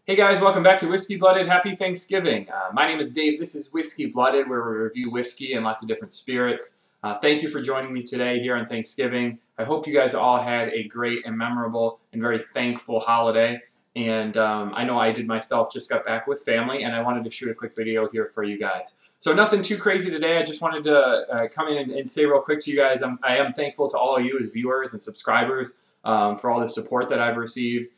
Hey guys, welcome back to Whiskey Blooded. Happy Thanksgiving. My name is Dave. This is Whiskey Blooded, where we review whiskey and lots of different spirits. Thank you for joining me today here on Thanksgiving. I hope you guys all had a great and memorable and very thankful holiday. And I know I did myself, just got back with family, and I wanted to shoot a quick video here for you guys. So nothing too crazy today. I just wanted to come in and say real quick to you guys, I am thankful to all of you as viewers and subscribers for all the support that I've received,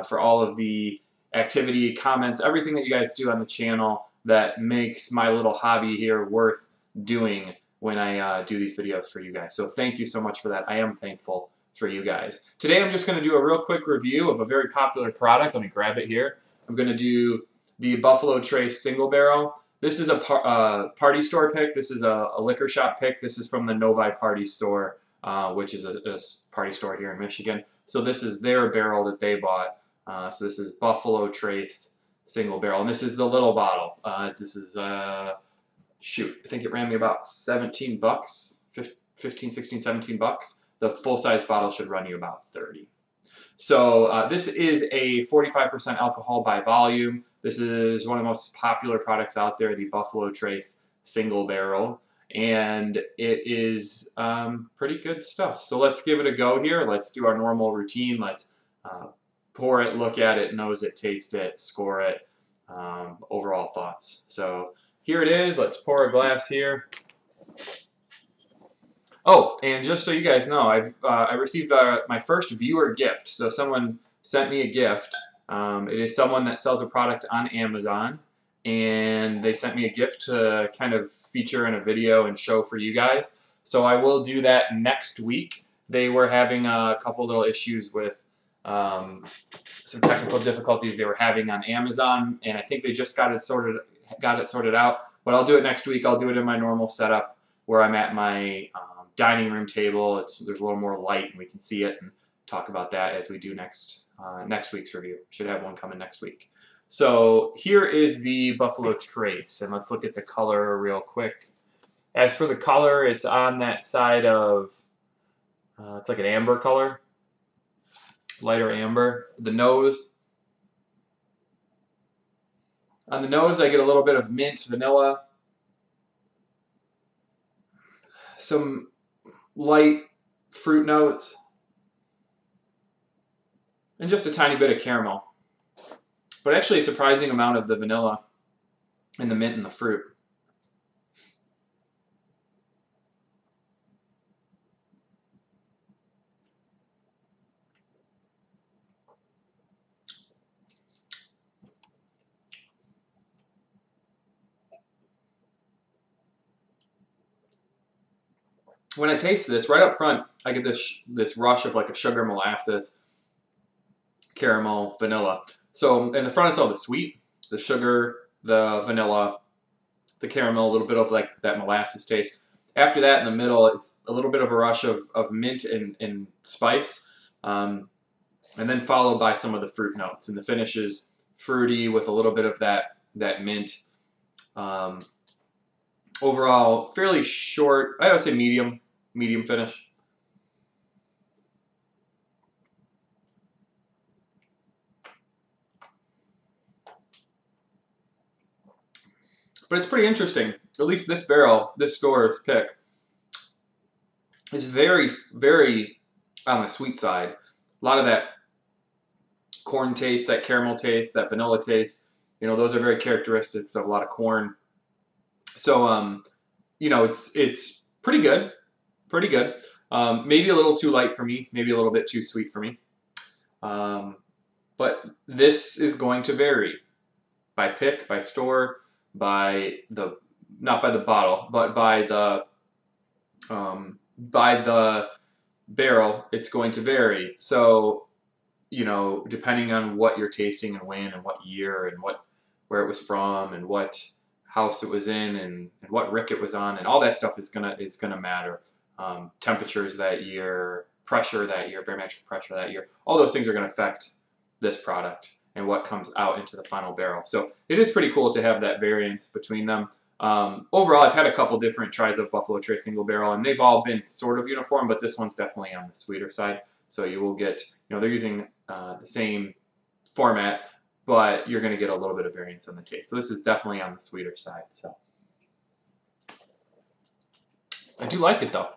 for all of the activity, comments, everything that you guys do on the channel that makes my little hobby here worth doing when I do these videos for you guys. So thank you so much for that. I am thankful for you guys. Today I'm just going to do a real quick review of a very popular product. Let me grab it here. I'm going to do the Buffalo Trace Single Barrel. This is a party store pick. This is a liquor shop pick. This is from the Novi Party Store, which is a party store here in Michigan. So this is their barrel that they bought. So this is Buffalo Trace Single Barrel, and this is the little bottle. This is, shoot, I think it ran me about 17 bucks, 15, 16, 17 bucks. The full-size bottle should run you about 30. So this is a 45% alcohol by volume. This is one of the most popular products out there, the Buffalo Trace Single Barrel, and it is pretty good stuff. So let's give it a go here. Let's do our normal routine. Let's pour it, look at it, nose it, taste it, score it, overall thoughts. So here it is. Let's pour a glass here. Oh, and just so you guys know, I received my first viewer gift. So someone sent me a gift. It is someone that sells a product on Amazon, and they sent me a gift to kind of feature in a video and show for you guys. So I will do that next week. They were having a couple little issues with some technical difficulties they were having on Amazon, and I think they just got it sorted out. But I'll do it next week. I'll do it in my normal setup where I'm at my dining room table. There's a little more light and we can see it, and talk about that as we do next week's review. Should have one coming next week. So here is the Buffalo Trace, and let's look at the color real quick. As for the color, it's on that side of it's like an amber color. Lighter amber. The nose. On the nose, I get a little bit of mint, vanilla. Some light fruit notes. And just a tiny bit of caramel. But actually a surprising amount of the vanilla and the mint and the fruit. When I taste this, right up front, I get this rush of like a sugar, molasses, caramel, vanilla. So in the front, it's all the sweet, the sugar, the vanilla, the caramel, a little bit of like that molasses taste. After that, in the middle, it's a little bit of a rush of mint and spice, and then followed by some of the fruit notes. And the finish is fruity with a little bit of that mint. Overall, fairly short, I would say medium finish. But it's pretty interesting. At least this barrel, this store's pick, is very, very on the sweet side. A lot of that corn taste, that caramel taste, that vanilla taste, you know, those are very characteristics of a lot of corn. So, you know, it's pretty good, maybe a little too light for me, maybe a little bit too sweet for me. But this is going to vary by pick, by store, by the, not by the bottle, but by the barrel. It's going to vary. So, you know, depending on what you're tasting and when and what year and where it was from and what house it was in and what rick it was on, and all that stuff is gonna matter. Temperatures that year, pressure that year, barometric pressure that year, all those things are going to affect this product and what comes out into the final barrel. So it is pretty cool to have that variance between them. Overall, I've had a couple different tries of Buffalo Trace Single Barrel, and they've all been sort of uniform, but this one's definitely on the sweeter side. So you will get, you know, they're using the same format, but you're going to get a little bit of variance on the taste. So this is definitely on the sweeter side. So I do like it though.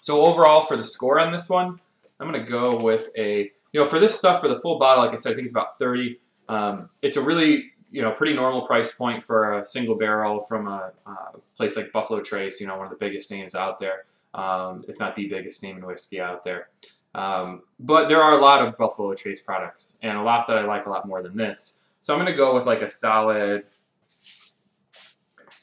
So overall for the score on this one, I'm going to go with a, for this stuff, for the full bottle, like I said, I think it's about 30. It's a really, pretty normal price point for a single barrel from a place like Buffalo Trace, one of the biggest names out there, if not the biggest name in whiskey out there. But there are a lot of Buffalo Trace products, and a lot that I like a lot more than this. So I'm going to go with like a solid,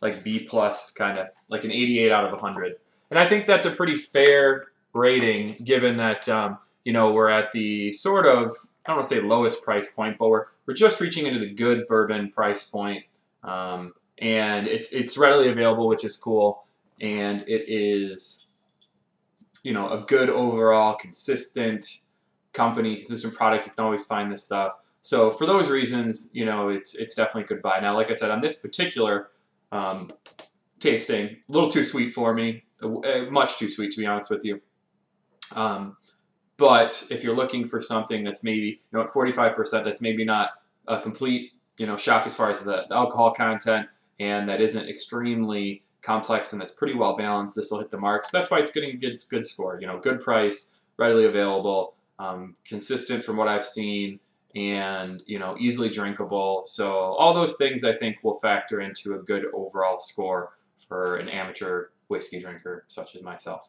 like B plus kind of, like an 88 out of 100. And I think that's a pretty fair rating, given that, we're at the sort of, I don't want to say lowest price point, but we're just reaching into the good bourbon price point. And it's readily available, which is cool. And it is, a good overall, consistent company, consistent product. You can always find this stuff. So for those reasons, it's definitely a good buy. Now, like I said, on this particular tasting, a little too sweet for me, much too sweet to be honest with you. But if you're looking for something that's maybe, at 45%, that's maybe not a complete, shock as far as the alcohol content, and that isn't extremely complex and that's pretty well balanced, this will hit the mark. So that's why it's getting a good score. Good price, readily available, consistent from what I've seen, and easily drinkable. So all those things I think will factor into a good overall score for an amateur whiskey drinker such as myself.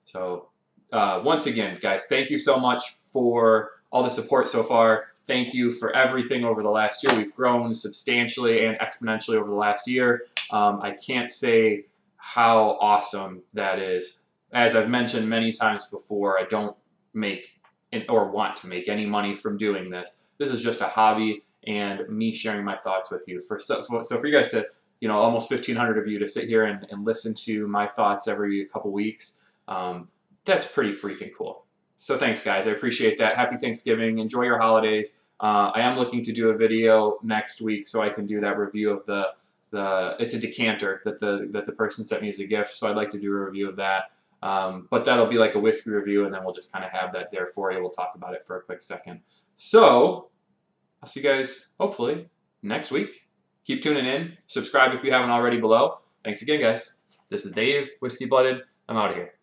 So once again, guys, thank you so much for all the support so far. Thank you for everything over the last year. We've grown substantially and exponentially over the last year. I can't say how awesome that is. As I've mentioned many times before, I don't make or want to make any money from doing this. This is just a hobby and me sharing my thoughts with you. So for you guys to, almost 1,500 of you to sit here and listen to my thoughts every couple weeks, that's pretty freaking cool. So thanks, guys. I appreciate that. Happy Thanksgiving. Enjoy your holidays. I am looking to do a video next week so I can do that review of it's a decanter that the person sent me as a gift. So I'd like to do a review of that. But that'll be like a whiskey review, and then we'll just kind of have that there for you. We'll talk about it for a quick second. So I'll see you guys hopefully next week. Keep tuning in. Subscribe if you haven't already below. Thanks again, guys. This is Dave, Whiskey Blooded. I'm out of here.